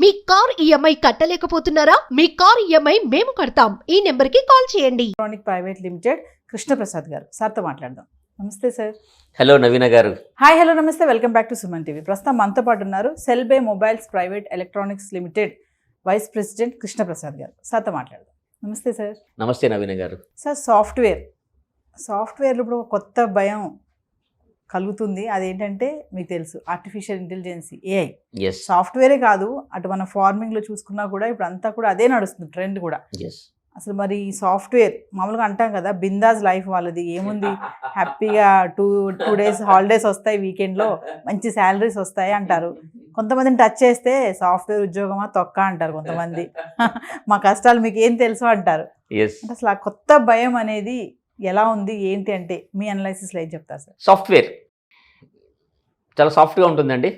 మీ car EMI కట్టలేకపోతున్నారా? మీ car EMI మేము కడతాం. ఈ నెంబర్కి కాల్ చేయండి. ఎలక్ట్రానిక్ ప్రైవేట్ లిమిటెడ్ కృష్ణప్రసాద్ గారు సార్తో మాట్లాడదాం. నమస్తే సార్. హలో నవీన గారు. హాయ్ హలో నమస్తే, welcome back to Suman TV. ప్రస్తుతం మనతో పాటు ఉన్నారు Cellbay mobiles private electronics limited vice president Krishnaprasad గారు. సార్తో మాట్లాడదాం. నమస్తే సార్. నమస్తే నవీన గారు. సార్, సాఫ్ట్వేర్లో ఇప్పుడు ఒక కొత్త భయం కలుగుతుంది. అదేంటంటే మీకు తెలుసు, ఆర్టిఫిషియల్ ఇంటెలిజెన్స్, ఏఐ. సాఫ్ట్వేరే కాదు, అటు మన ఫార్మింగ్లో చూసుకున్నా కూడా ఇప్పుడు అంతా కూడా అదే నడుస్తుంది, ట్రెండ్ కూడా. అసలు మరి ఈ సాఫ్ట్వేర్ మామూలుగా అంటాం కదా, బిందాస్ లైఫ్ వాళ్ళది, ఏముంది హ్యాపీగా టూ డేస్ హాలిడేస్ వస్తాయి, వీకెండ్లో మంచి శాలరీస్ వస్తాయి అంటారు. కొంతమందిని టచ్ చేస్తే సాఫ్ట్వేర్ ఉద్యోగమా తొక్క అంటారు కొంతమంది. మా కష్టాలు మీకు ఏం తెలుసు అంటారు. అంటే అసలు ఆ కొత్త భయం అనేది ఎలా ఉంది ఏంటి అంటే మీ అనాలిసిస్లో ఏం చెప్తారు సార్? సాఫ్ట్వేర్ చాలా సాఫ్ట్గా ఉంటుందండి.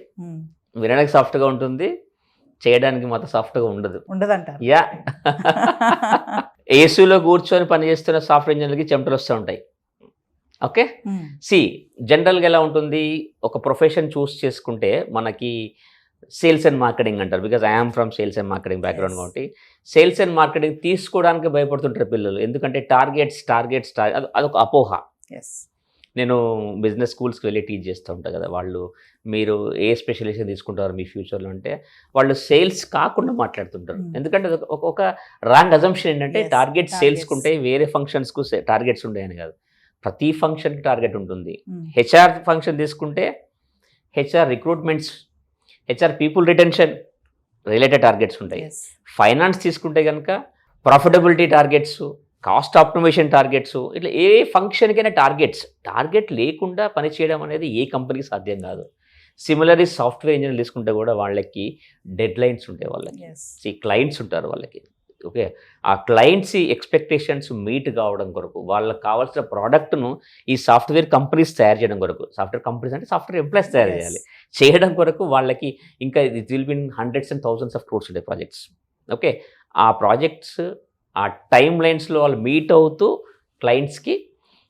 వినడానికి సాఫ్ట్గా ఉంటుంది, చేయడానికి మాత్రం సాఫ్ట్గా ఉండదంటారు. యా ఏసీలో కూర్చొని పనిచేస్తున్న సాఫ్ట్వేర్ ఇంజనీర్కి చెమటలు వస్తూ ఉంటాయి. ఓకే, జనరల్గా ఎలా ఉంటుంది, ఒక ప్రొఫెషన్ చూస్ చేసుకుంటే మనకి సేల్స్ అండ్ మార్కెటింగ్ అంటారు. Because I'm from sales and marketing background కాబట్టి సేల్స్ అండ్ మార్కెటింగ్ తీసుకోవడానికి భయపడుతుంటారు పిల్లలు. ఎందుకంటే టార్గెట్స్ అదొక అపోహ. నేను బిజినెస్ స్కూల్స్కి వెళ్ళి టీచ్ చేస్తూ ఉంటాను కదా, వాళ్ళు మీరు ఏ స్పెషలైజేషన్ తీసుకుంటారు మీ ఫ్యూచర్లో అంటే వాళ్ళు సేల్స్ కాకుండా మాట్లాడుతుంటారు. ఎందుకంటే ఒక రాంగ్ అజంప్షన్ ఏంటంటే టార్గెట్స్ సేల్స్కి ఉంటాయి, వేరే ఫంక్షన్స్కు టార్గెట్స్ ఉంటాయని కాదు. ప్రతి ఫంక్షన్కి టార్గెట్ ఉంటుంది. హెచ్ఆర్ ఫంక్షన్ తీసుకుంటే HR recruitments, HR people retention related targets ఉంటాయి. ఫైనాన్స్ తీసుకుంటే కనుక profitability targets, cost optimization targets, ఇట్లా ఏ ఫంక్షన్కైనా టార్గెట్ లేకుండా పనిచేయడం అనేది ఏ కంపెనీకి సాధ్యం కాదు. సిమిలర్లీ సాఫ్ట్వేర్ ఇంజనీర్ తీసుకుంటే కూడా వాళ్ళకి డెడ్ లైన్స్ ఉంటాయి, వాళ్ళకి క్లయింట్స్ ఉంటారు వాళ్ళకి. ఓకే, ఆ క్లయింట్స్ ఎక్స్పెక్టేషన్స్ మీట్ కావడం కొరకు వాళ్ళకి కావాల్సిన ప్రోడక్ట్ను ఈ సాఫ్ట్వేర్ కంపెనీస్ తయారు చేయడం కొరకు, సాఫ్ట్వేర్ కంపెనీస్ అంటే సాఫ్ట్వేర్ ఎంప్లాయీస్ తయారు చేయడం కొరకు వాళ్ళకి ఇంకా it will be in hundreds and thousands of crores ఉంటాయి ప్రాజెక్ట్స్. ఓకే, ఆ ప్రాజెక్ట్స్ ఆ టైమ్ లైన్స్లో వాళ్ళు మీట్ అవుతూ క్లయింట్స్కి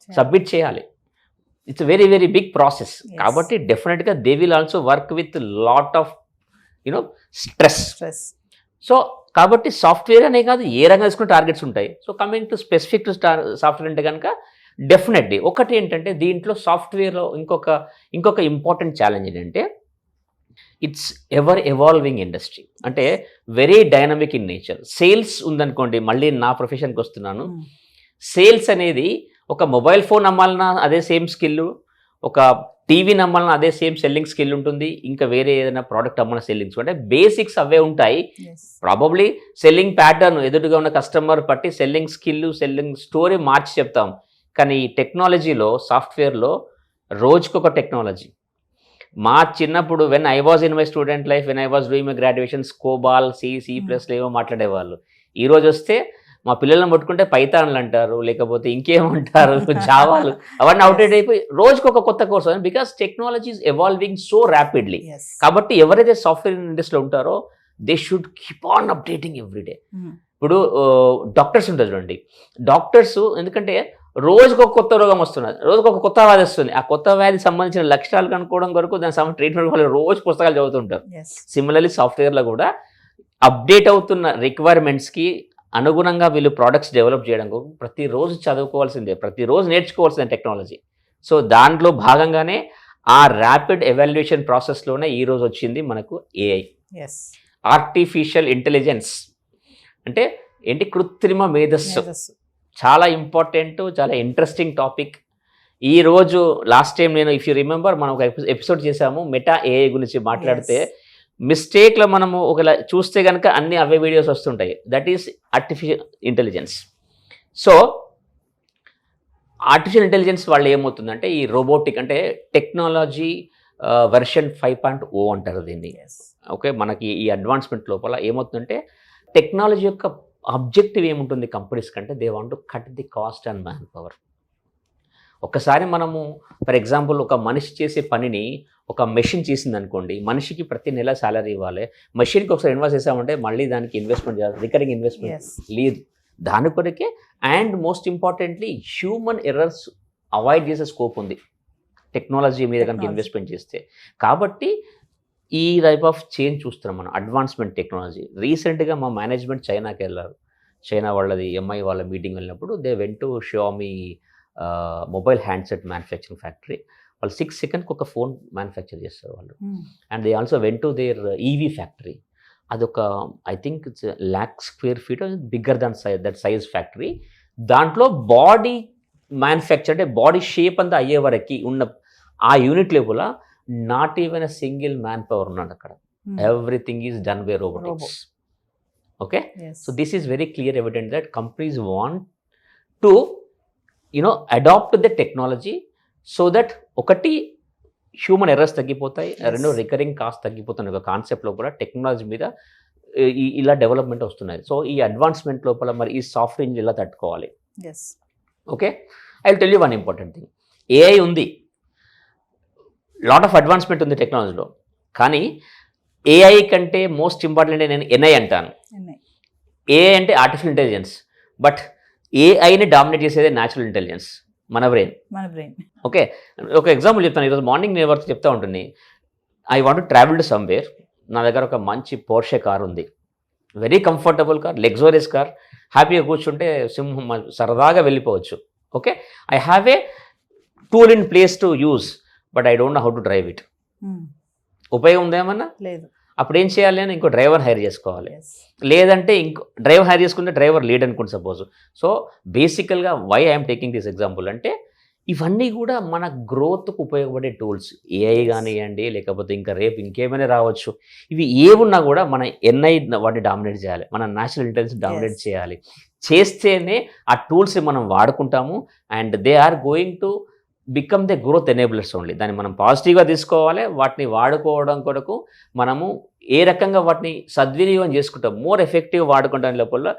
సబ్మిట్ చేయాలి. It's very very big process. కాబట్టి డెఫినెట్గా they will also work with lot of stress. So కాబట్టి సాఫ్ట్వేర్ అనే కాదు, ఏ రంగం తీసుకున్న టార్గెట్స్ ఉంటాయి. So coming to specific to software అంటే కనుక డెఫినెట్లీ ఒకటి ఏంటంటే దీంట్లో సాఫ్ట్వేర్లో ఇంకొక ఇంపార్టెంట్ ఛాలెంజ్ ఏంటంటే ఇట్స్ ఎవర్ ఎవాల్వింగ్ ఇండస్ట్రీ, అంటే very dynamic in nature. Sales ఉందనుకోండి, మళ్ళీ నా ప్రొఫెషన్కి వస్తున్నాను. సేల్స్ అనేది ఒక మొబైల్ ఫోన్ అమ్మాలన్నా అదే సేమ్ స్కిల్, ఒక టీవీ నమ్మాలన్నా అదే సేమ్ సెల్లింగ్ స్కిల్ ఉంటుంది, ఇంకా వేరే ఏదైనా ప్రోడక్ట్ అమ్మాలన్న సెల్లింగ్స్ అంటే బేసిక్స్ అవే ఉంటాయి. ప్రాబబ్లీ సెల్లింగ్ ప్యాటర్న్ ఎదురుగా ఉన్న కస్టమర్ బట్టి సెల్లింగ్ స్కిల్, సెల్లింగ్ స్టోరీ మార్చి చెప్తాం. కానీ ఈ టెక్నాలజీలో, సాఫ్ట్వేర్లో రోజుకొక టెక్నాలజీ. మా చిన్నప్పుడు when I was in my student life, when I was doing my graduation, కోబాల్, C++ ఏవో మాట్లాడేవాళ్ళు. ఈరోజు వస్తే మా పిల్లలను పట్టుకుంటే పైథాన్లు అంటారు, లేకపోతే ఇంకేమంటారు, జావాలు, అవన్నీ అవుట్డేట్ అయిపోయి రోజుకొక కొత్త course. Because technology is evolving so rapidly. కాబట్టి ఎవరైతే సాఫ్ట్వేర్ ఇండస్ట్రీలో ఉంటారో they should keep on updating everyday. ఇప్పుడు డాక్టర్స్ ఉంటారు చూడండి, డాక్టర్స్ ఎందుకంటే రోజుకొక కొత్త రోగం వస్తున్నది, రోజుకొక కొత్త వ్యాధి వస్తుంది. ఆ కొత్త వ్యాధికి సంబంధించిన లక్షణాలు కనుక్కోవడం వరకు దానికి సంబంధించిన ట్రీట్మెంట్ వాళ్ళు రోజు పుస్తకాలు చదువుతుంటారు. సిమిలర్లీ సాఫ్ట్వేర్లో కూడా అప్డేట్ అవుతున్న రిక్వైర్మెంట్స్కి అనుగుణంగా వీళ్ళు ప్రోడక్ట్స్ డెవలప్ చేయడం కోసం ప్రతిరోజు చదువుకోవాల్సిందే, ప్రతిరోజు నేర్చుకోవాల్సిన టెక్నాలజీ. సో దాంట్లో భాగంగానే ఆ ర్యాపిడ్ ఎవాల్యుయేషన్ ప్రాసెస్లోనే ఈరోజు వచ్చింది మనకు ఏఐ, ఆర్టిఫిషియల్ ఇంటెలిజెన్స్. అంటే ఏంటి? కృత్రిమ మేధస్సు. చాలా ఇంపార్టెంట్, చాలా ఇంట్రెస్టింగ్ టాపిక్. ఈరోజు లాస్ట్ టైం నేను, ఇఫ్ యూ రిమెంబర్, మనం ఒక ఎపిసోడ్ చేసాము మెటా ఏఐ గురించి మాట్లాడితే, మిస్టేక్లో మనము ఒకలా చూస్తే కనుక అన్ని అవే వీడియోస్ వస్తుంటాయి. That is artificial intelligence. So artificial intelligence వాళ్ళు ఏమవుతుందంటే ఈ రోబోటిక్ అంటే టెక్నాలజీ వెర్షన్ 5.0 అంటారు దీన్ని. ఓకే, మనకి ఈ అడ్వాన్స్మెంట్ లోపల ఏమవుతుందంటే టెక్నాలజీ యొక్క ఆబ్జెక్టివ్ ఏముంటుంది కంపెనీస్ కంటే, they want to cut the cost and man power. ఒకసారి మనము ఫర్ ఎగ్జాంపుల్ ఒక మనిషి చేసే పనిని ఒక మెషిన్ చేసింది అనుకోండి, మనిషికి ప్రతి నెల శాలరీ ఇవ్వాలి. మెషిన్కి ఒకసారి ఇన్వెస్ట్ చేసామంటే మళ్ళీ దానికి ఇన్వెస్ట్మెంట్ చేయాలి, రికరింగ్ ఇన్వెస్ట్మెంట్ లేదు. దాని కొరకే and most importantly human errors avoid చేసే స్కోప్ ఉంది టెక్నాలజీ మీద కనుక ఇన్వెస్ట్మెంట్ చేస్తే. కాబట్టి ఈ టైప్ ఆఫ్ చేంజ్ చూస్తున్నాం మనం, అడ్వాన్స్మెంట్ టెక్నాలజీ. రీసెంట్గా మా మేనేజ్మెంట్ చైనాకి వెళ్ళారు. చైనా వాళ్ళది ఎంఐ వాళ్ళ మీటింగ్ వెళ్ళినప్పుడు they went to Xiaomi mobile handset manufacturing factory. వాళ్ళు 6 సెకండ్కి ఒక ఫోన్ మ్యానుఫ్యాక్చర్ చేస్తారు వాళ్ళు. And they also went to their EV factory. అదొక I think it's 1,00,000 square feet bigger than that size factory. దాంట్లో బాడీ మ్యానుఫ్యాక్చర్ అంటే body shape అంతా అయ్యే వరకు ఉన్న ఆ యూనిట్ లోపల not even a single man power ఉన్నాడు అక్కడ. Everything is done by robotics. Okay, so this is very clear evident that companies want to adopt the technology so that ఒకటి హ్యూమన్ ఎర్రర్స్ తగ్గిపోతాయి, రెండో రికరింగ్ కాస్ట్ తగ్గిపోతున్న ఒక concept లోపల technology మీద ఇలా development వస్తున్నాయి. సో ఈ అడ్వాన్స్మెంట్ లోపల మరి ఈ సాఫ్ట్వేర్ ఇంజిన్ ఇలా తట్టుకోవాలి. Okay, I will tell you one important thing. AI ఉంది, లాట్ ఆఫ్ అడ్వాన్స్మెంట్ ఉంది టెక్నాలజీలో, కానీ ఏఐ కంటే మోస్ట్ ఇంపార్టెంట్ నేను ఎన్ఐ అంటాను. ఏఐ అంటే ఆర్టిఫిషియల్ ఇంటెలిజెన్స్, బట్ ఏఐని డామినేట్ చేసేదే న్యాచురల్ ఇంటెలిజెన్స్, మన బ్రెయిన్. ఓకే, ఒక ఎగ్జాంపుల్ చెప్తాను. ఈరోజు మార్నింగ్ నేను ఎవరికి చెప్తా ఉంటుంది, I want to travel to somewhere. నా దగ్గర ఒక మంచి పోర్షే కార్ ఉంది, very comfortable car, luxurious car, హ్యాపీగా కూర్చుంటే సింహం సరదాగా వెళ్ళిపోవచ్చు. Okay, I have a tool in place to use, but I don't know how to drive it. ఉపయోగం ఉందేమన్నా? లేదు. అప్పుడు ఏం చేయాలి? అని ఇంకో డ్రైవర్ హైర్ చేసుకోవాలి, లేదంటే ఇంకో డ్రైవర్ హైర్ చేసుకుంటే డ్రైవర్ లీడ్ అనుకోండి సపోజ్. సో బేసికల్గా why I'm taking this example అంటే ఇవన్నీ కూడా మన గ్రోత్కు ఉపయోగపడే టూల్స్. ఏఐ కానివ్వండి, లేకపోతే ఇంకా రేపు ఇంకేమైనా రావచ్చు. ఇవి ఏమున్నా కూడా మన ఎన్ఐ వాటిని డామినేట్ చేయాలి, మన నేషనల్ ఇంటెలిజెన్స్ డామినేట్ చేయాలి. చేస్తేనే ఆ టూల్స్ని మనం వాడుకుంటాము and they are going to become the growth enablers only. దాన్ని మనం పాజిటివ్గా తీసుకోవాలి. వాటిని వాడుకోవడం కొరకు మనము ఏ రకంగా వాటిని సద్వినియోగం చేసుకుంటాం, మోర్ ఎఫెక్టివ్ వాడుకుంటాం లోపల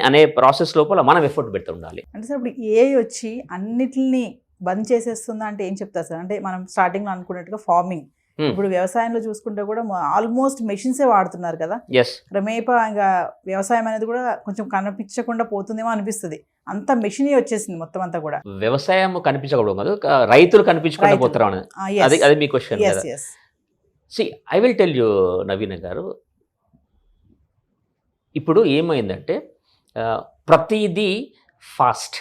అనే ప్రాసెస్ లోపల మనం ఎఫర్ట్ పెడుతూ ఉండాలి. అంటే సార్ ఇప్పుడు ఏఐ వచ్చి అన్నిటిని బంద్ చేసేస్తుందా అంటే ఏం చెప్తారు సార్? అంటే మనం స్టార్టింగ్లో అనుకున్నట్టుగా ఫార్మింగ్, ఇప్పుడు వ్యవసాయంలో చూసుకుంటే కూడా ఆల్మోస్ట్ మెషిన్సే వాడుతున్నారు కదా. క్రమేపా ఇంకా వ్యవసాయం అనేది కూడా కొంచెం కనిపించకుండా పోతుందేమో అనిపిస్తుంది. అంత మెషిన్ వచ్చేసింది మొత్తం అంతా కూడా. వ్యవసాయం కనిపించకూడదు కాదు, రైతులు కనిపించకుండా పోతారు. అది మీ question. See I will tell you Naveen గారు, ఇప్పుడు ఏమైందంటే ప్రతిదీ ఫాస్ట్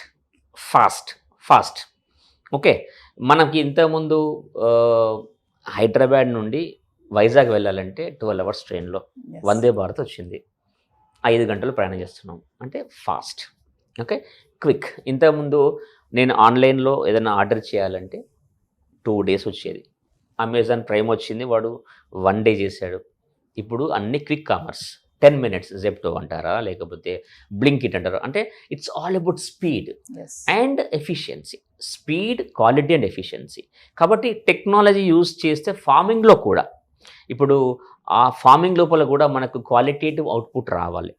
ఫాస్ట్ ఫాస్ట్. ఓకే, మనకి ఇంతకుముందు హైదరాబాద్ నుండి వైజాగ్ వెళ్ళాలంటే 12 hours ట్రైన్లో వందే భారత్ వచ్చింది, 5 గంటలు ప్రయాణం చేస్తున్నాం అంటే ఫాస్ట్. Okay, quick. ఇంతకుముందు నేను ఆన్లైన్లో ఏదైనా ఆర్డర్ చేయాలంటే 2 days వచ్చేది. అమెజాన్ ప్రైమ్ వచ్చింది, వాడు 1 day చేశాడు. ఇప్పుడు అన్ని క్విక్ కామర్స్, 10 minutes జెప్టో అంటారా, లేకపోతే బ్లింకిట్ అంటారా. అంటే it's all about speed and efficiency. Speed, quality and efficiency. కాబట్టి టెక్నాలజీ యూజ్ చేస్తే ఫార్మింగ్లో కూడా, ఇప్పుడు ఆ ఫార్మింగ్ లోపల కూడా మనకు క్వాలిటేటివ్ అవుట్పుట్ రావాలి.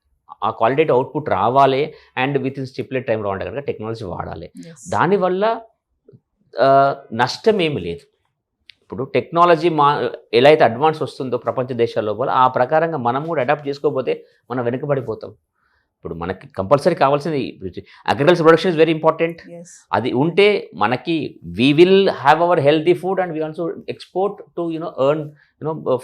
ఆ క్వాలిటేటివ్ అవుట్పుట్ రావాలి and with in stipulate time రావాలి కనుక టెక్నాలజీ వాడాలి. దానివల్ల నష్టం ఏమి లేదు. ఇప్పుడు టెక్నాలజీ ఎలా అయితే అడ్వాన్స్ వస్తుందో ప్రపంచ దేశాల లోపల, ఆ ప్రకారంగా మనం కూడా అడాప్ట్ చేసుకోకపోతే మనం వెనుకబడిపోతాం. ఇప్పుడు మనకి కంపల్సరీ కావాల్సింది agriculture production is very important. అది ఉంటే మనకి we will have our healthy food and we also export to earn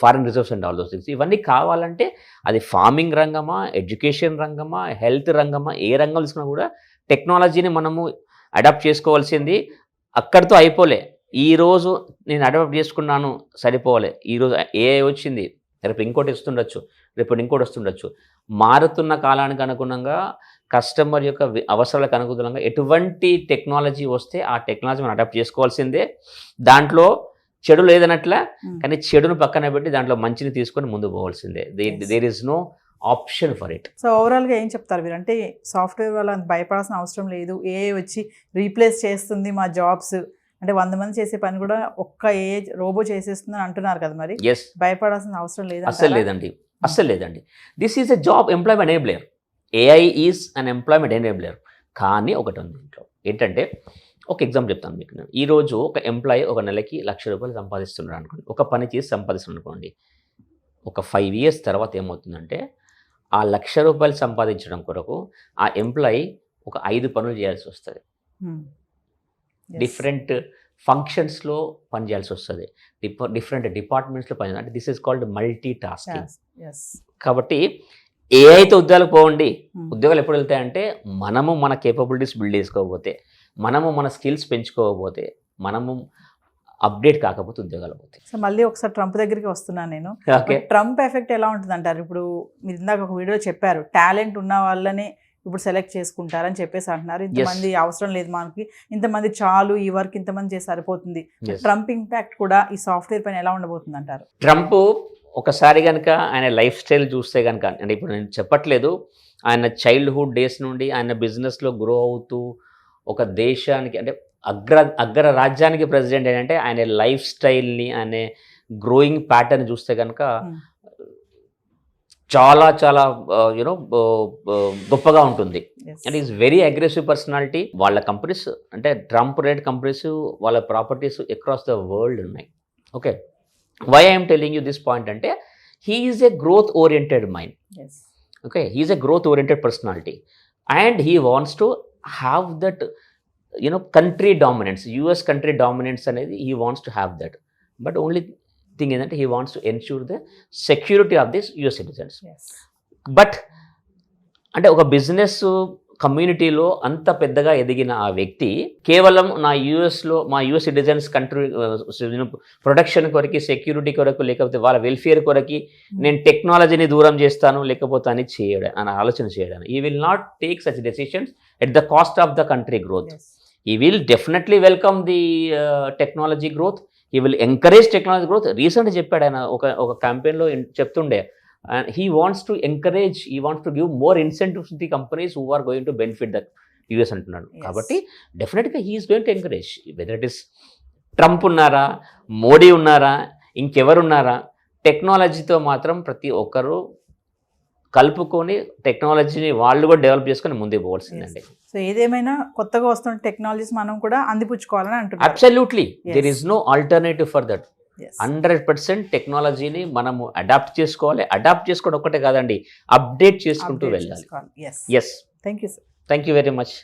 foreign reserves and all those things. ఇవన్నీ కావాలంటే అది ఫార్మింగ్ రంగమా, ఎడ్యుకేషన్ రంగమా, హెల్త్ రంగమా, ఏ రంగం తీసుకున్నా కూడా టెక్నాలజీని మనము అడాప్ట్ చేసుకోవాల్సింది. అక్కడితో అయిపోలే. ఈరోజు నేను అడాప్ట్ చేసుకున్నాను సరిపోవాలి, ఈరోజు ఏఐ వచ్చింది, రేపు ఇంకోటి వస్తుండొచ్చు, రేపు ఇంకోటి వస్తుండొచ్చు. మారుతున్న కాలానికి అనుగుణంగా, కస్టమర్ యొక్క అవసరాలకు అనుగుణంగా ఎటువంటి టెక్నాలజీ వస్తే ఆ టెక్నాలజీ మనం అడాప్ట్ చేసుకోవాల్సిందే. దాంట్లో చెడు లేదనట్లా, కానీ చెడును పక్కన పెట్టి దాంట్లో మంచిని తీసుకొని ముందు పోవాల్సిందే. There is no option for it. So ఓవరాల్గా ఏం చెప్తారు మీరు? అంటే సాఫ్ట్వేర్ వల్ల భయపడాల్సిన అవసరం లేదు, ఏఐ వచ్చి రీప్లేస్ చేస్తుంది మా జాబ్స్, అంటే 100 మంది చేసే పని కూడా ఒక్క ఏఐ రోబో చేసేస్తుందని అంటున్నారు కదా, మరి భయపడాల్సిన అవసరం లేదు? అస్సలు లేదండి. This is a job employment enabler. AI is an employment enabler. కానీ ఒకటి ఉంది ఇంట్లో ఏంటంటే, ఒక ఎగ్జాంపుల్ చెప్తాను మీకు. ఈరోజు ఒక ఎంప్లాయీ ఒక నెలకి ₹1,00,000 సంపాదిస్తున్నాడు అనుకోండి, ఒక పని చేసి సంపాదిస్తున్నాడు అనుకోండి. ఒక 5 years తర్వాత ఏమవుతుందంటే, ఆ ₹1,00,000 సంపాదించడం కొరకు ఆ ఎంప్లాయీ ఒక 5 పనులు చేయాల్సి వస్తుంది. డిఫరెంట్ ఫంక్షన్స్లో పనిచేయాల్సి వస్తుంది, డిఫరెంట్ డిపార్ట్మెంట్స్లో పనిచేయాలి. అంటే this is called multi tasking. కాబట్టి ఏఐతో ఉద్యోగాలకు పోవండి. ఉద్యోగాలు ఎప్పుడు వెళ్తాయంటే మనము మన కేపబిలిటీస్ బిల్డ్ చేసుకోకపోతే, మనము మన స్కిల్స్ పెంచుకోకపోతే, మనము అప్డేట్ కాకపోతే ఉద్యోగాలు పోతాయి. సో మళ్ళీ ఒకసారి ట్రంప్ దగ్గరికి వస్తున్నాను నేను. ఓకే, ట్రంప్ ఎఫెక్ట్ ఎలా ఉంటుంది అంటారు? ఇప్పుడు మీరు ఇందాక ఒక వీడియో చెప్పారు, టాలెంట్ ఉన్న వాళ్ళనే ఇప్పుడు సెలెక్ట్ చేసుకుంటారని చెప్పేసి అంటున్నారు. ఇంతమంది అవసరం లేదు మనకి, ఇంతమంది చాలు, ఈ వర్క్ ఇంతమంది చేసి సరిపోతుంది. ట్రంప్ ఇంపాక్ట్ కూడా ఈ సాఫ్ట్వేర్ పైన ఎలా ఉండబోతుంది అంటారు? ట్రంప్ ఒకసారి కనుక ఆయన లైఫ్ స్టైల్ చూస్తే కనుక, అంటే ఇప్పుడు నేను చెప్పట్లేదు, ఆయన చైల్డ్హుడ్ డేస్ నుండి ఆయన బిజినెస్లో గ్రో అవుతూ ఒక దేశానికి అంటే అగ్ర రాజ్యానికి ప్రెసిడెంట్ ఏంటంటే ఆయన లైఫ్ స్టైల్ని, ఆయన గ్రోయింగ్ ప్యాటర్న్ చూస్తే కనుక చాలా చాలా యూనో గొప్పగా ఉంటుంది. And is very aggressive personality. వాళ్ళ కంపెనీస్ అంటే ట్రంప్ రేట్ కంపెనీస్, వాళ్ళ ప్రాపర్టీస్ అక్రాస్ ద వరల్డ్ ఉన్నాయి. Okay, why I'm telling you this point అంటే he is a growth oriented mind. Okay, he is a growth oriented personality and he wants to have that country dominance, US country dominance అనేది he wants to have that. But only thing ఏంటంటే he wants to ensure the security of this US citizens. But అంటే ఒక business కమ్యూనిటీలో అంత పెద్దగా ఎదిగిన ఆ వ్యక్తి కేవలం మా యుఎస్ సిటిజన్స్ కంట్రీ ప్రొటెక్షన్ కొరకు, సెక్యూరిటీ కొరకు, లేకపోతే వాళ్ళ వెల్ఫేర్ కొరకు నేను టెక్నాలజీని దూరం చేస్తాను లేకపోతే అని ఆలోచన చేయడం. He will not take such decisions at the cost of the country growth. He will definitely welcome the technology growth. He will encourage technology growth. రీసెంట్గా చెప్పాడు ఆయన ఒక క్యాంపెయిన్లో చెప్తుండే, and he wants to give more incentives to the companies who are going to benefit the US అంటున్నాడు. కాబట్టి డెఫినెట్గా he is going to encourage, whether it is Trump ఉన్నారా, మోడీ ఉన్నారా, ఇంకెవరున్నారా, టెక్నాలజీతో మాత్రం ప్రతి ఒక్కరు కలుపుకొని టెక్నాలజీని వాళ్ళు కూడా డెవలప్ చేసుకొని ముందుకు పోవాల్సిందండి. సో ఏదేమైనా కొత్తగా వస్తున్న టెక్నాలజీస్ మనం కూడా అందిపుచ్చుకోవాలని అంటున్నారు. Absolutely, there is no alternative for that. 100% టెక్నాలజీని మనము అడాప్ట్ చేసుకోవాలి. అడాప్ట్ చేసుకోవడం ఒక్కటే కాదండి, అప్డేట్ చేసుకుంటూ వెళ్ళాలి. Yes, thank you sir. Thank you very much.